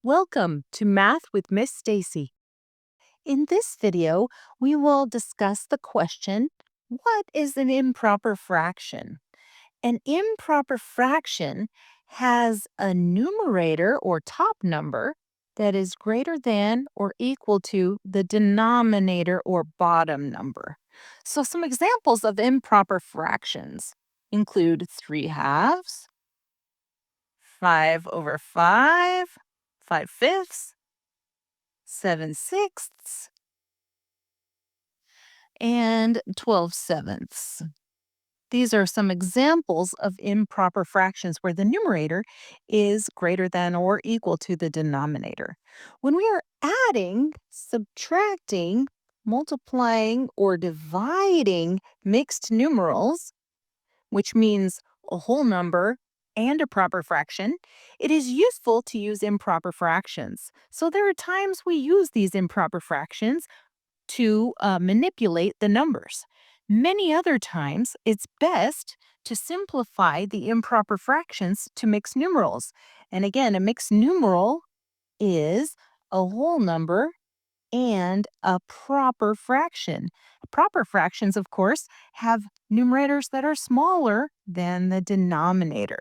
Welcome to Math with Miss Stacy. In this video, we will discuss the question, what is an improper fraction? An improper fraction has a numerator or top number that is greater than or equal to the denominator or bottom number. So some examples of improper fractions include 3/2, 5/5, 5/5, 7/6, and 12/7. These are some examples of improper fractions where the numerator is greater than or equal to the denominator. When we are adding, subtracting, multiplying, or dividing mixed numerals, which means a whole number and a proper fraction, it is useful to use improper fractions. So there are times we use these improper fractions to manipulate the numbers. Many other times, it's best to simplify the improper fractions to mixed numerals. And again, a mixed numeral is a whole number and a proper fraction. Proper fractions, of course, have numerators that are smaller than the denominator.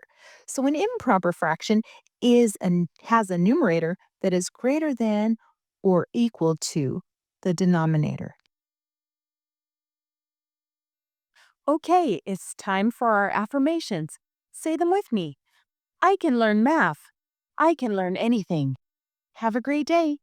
So an improper fraction has a numerator that is greater than or equal to the denominator. Okay, it's time for our affirmations. Say them with me. I can learn math. I can learn anything. Have a great day.